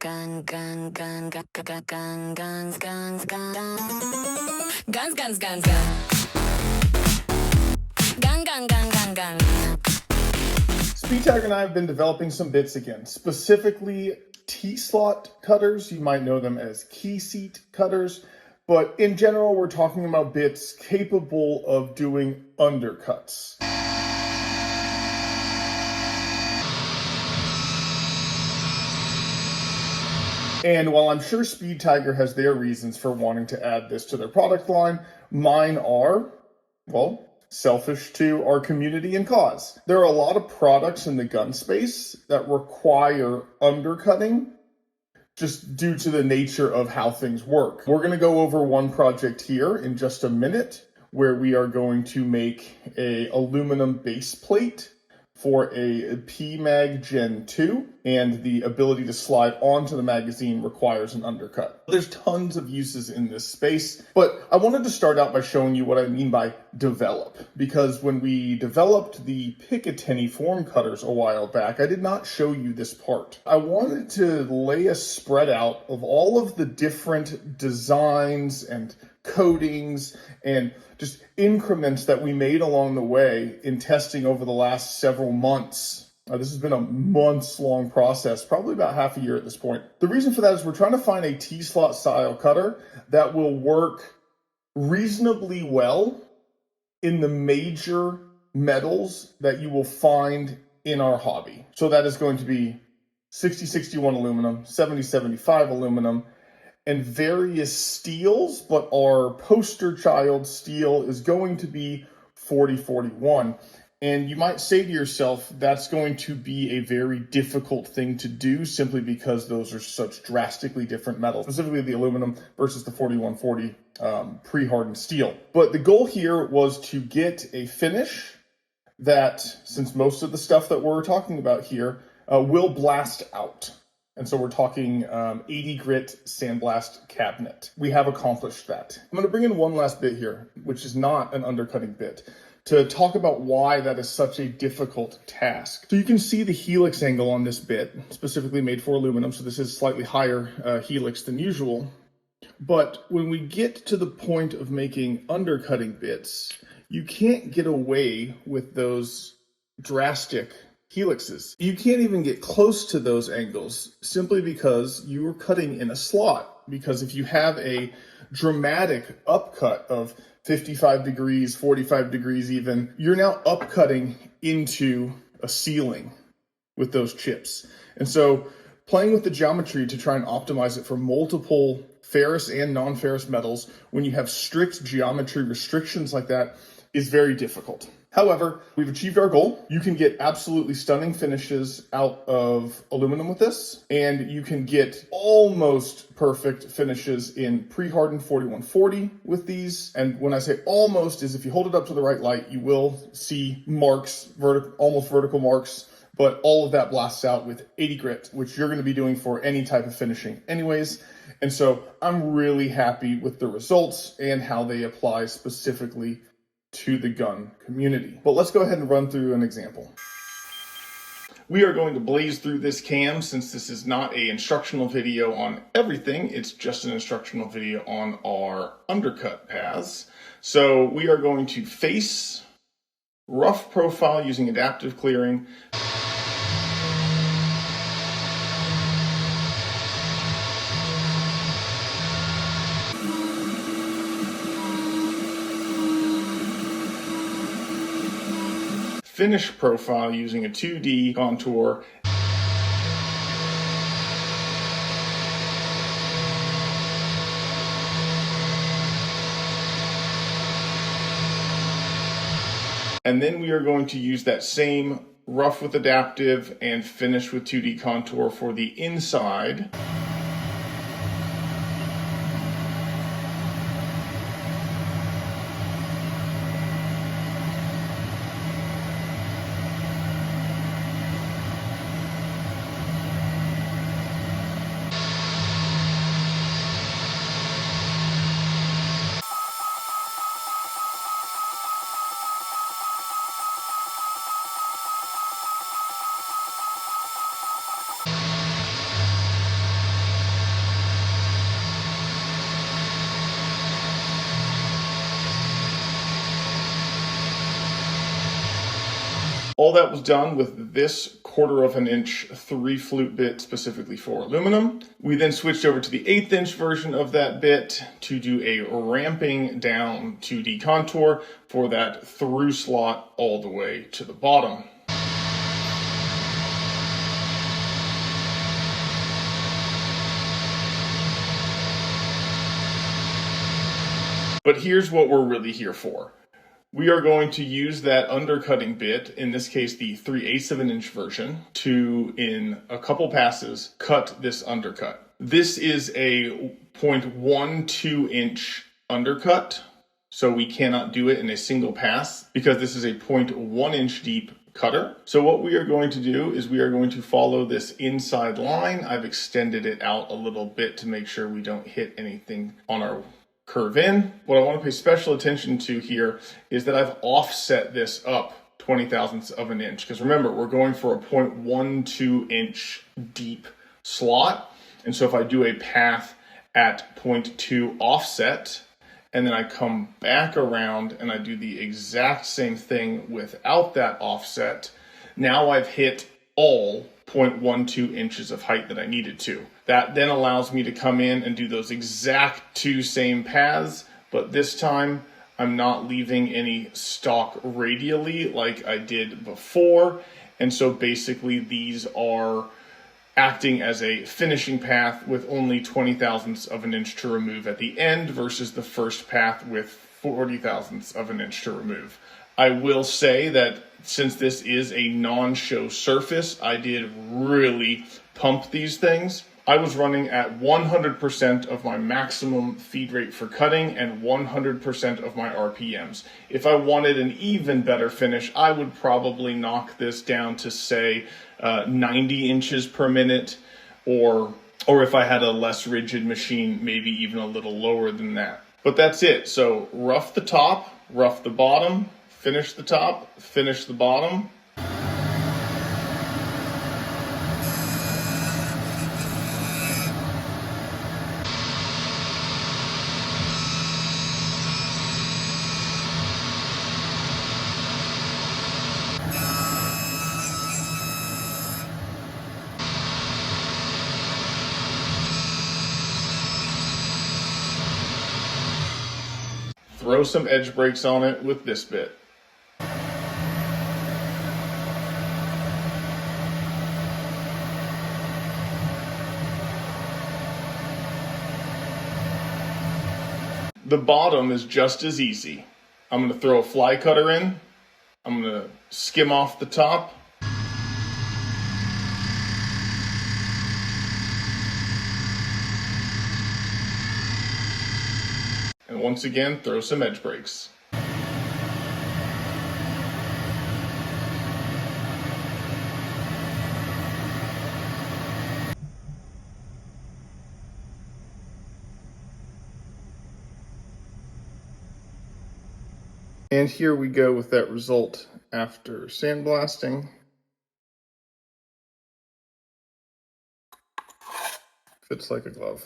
Gun, gun, gun, gun, gun, gun, guns, guns, gun, guns, guns, guns, gun, gun, gun, gun, gun, gun. Speed Tiger and I have been developing some bits again, specifically T-slot cutters. You might know them as key seat cutters, but in general, we're talking about bits capable of doing undercuts. And while I'm sure Speed Tiger has their reasons for wanting to add this to their product line, mine are, well, selfish to our community and cause. There are a lot of products in the gun space that require undercutting just due to the nature of how things work. We're going to go over one project here in just a minute where we are going to make a aluminum base plate for a PMag Gen 2, and the ability to slide onto the magazine requires an undercut. There's tons of uses in this space, but I wanted to start out by showing you what I mean by develop, because when we developed the Picatinny form cutters a while back, I did not show you this part. I wanted to lay a spread out of all of the different designs and coatings and just increments that we made along the way in testing over the last several months. This has been a months-long process, probably about half a year at this point. The reason for that is we're trying to find a T-slot style cutter that will work reasonably well in the major metals that you will find in our hobby. So that is going to be 6061 aluminum, 7075 aluminum, and various steels, but our poster child steel is going to be 4041. And you might say to yourself, that's going to be a very difficult thing to do simply because those are such drastically different metals, specifically the aluminum versus the 4140 pre-hardened steel. But the goal here was to get a finish that, since most of the stuff that we're talking about here will blast out. And so we're talking 80 grit sandblast cabinet. We have accomplished that. I'm going to bring in one last bit here, which is not an undercutting bit, to talk about why that is such a difficult task. So you can see the helix angle on this bit, specifically made for aluminum. So this is slightly higher helix than usual. But when we get to the point of making undercutting bits, you can't get away with those drastic helixes. You can't even get close to those angles simply because you are cutting in a slot. Because if you have a dramatic upcut of 55 degrees, 45 degrees even, you're now upcutting into a ceiling with those chips. And so playing with the geometry to try and optimize it for multiple ferrous and non-ferrous metals when you have strict geometry restrictions like that is very difficult. However, we've achieved our goal. You can get absolutely stunning finishes out of aluminum with this, and you can get almost perfect finishes in pre-hardened 4140 with these. And when I say almost, is if you hold it up to the right light, you will see marks, almost vertical marks, but all of that blasts out with 80 grit, which you're going to be doing for any type of finishing anyways. And so I'm really happy with the results and how they apply specifically to the gun community. But let's go ahead and run through an example. We are going to blaze through this cam since this is not an instructional video on everything. It's just an instructional video on our undercut paths. So we are going to face, rough profile using adaptive clearing, finish profile using a 2D contour, and then we are going to use that same rough with adaptive and finish with 2D contour for the inside. All that was done with this 1/4 of an inch 3-flute bit specifically for aluminum. We then switched over to the 1/8 inch version of that bit to do a ramping down 2D contour for that through slot all the way to the bottom. But here's what we're really here for. We are going to use that undercutting bit, in this case the 3/8 of an inch version, to, in a couple passes, cut this undercut. This is a 0.12 inch undercut, so we cannot do it in a single pass because this is a 0.1 inch deep cutter. So what we are going to do is we are going to follow this inside line. I've extended it out a little bit to make sure we don't hit anything on our curve in. What I want to pay special attention to here is that I've offset this up 20 thousandths of an inch, because remember, we're going for a 0.12 inch deep slot. And so if I do a path at 0.2 offset, and then I come back around and I do the exact same thing without that offset, now I've hit all 0.12 inches of height that I needed to. That then allows me to come in and do those exact 2 same paths, but this time I'm not leaving any stock radially like I did before. And so basically these are acting as a finishing path with only 20 thousandths of an inch to remove at the end versus the first path with 40 thousandths of an inch to remove. I will say that since this is a non-show surface, I did really pump these things. I was running at 100% of my maximum feed rate for cutting and 100% of my RPMs. If I wanted an even better finish, I would probably knock this down to, say, 90 inches per minute, or if I had a less rigid machine, maybe even a little lower than that. But that's it. So rough the top, rough the bottom, finish the top, finish the bottom. Throw some edge breaks on it with this bit. The bottom is just as easy. I'm going to throw a fly cutter in. I'm going to skim off the top. And once again, throw some edge breaks. And here we go with that result after sandblasting. Fits like a glove.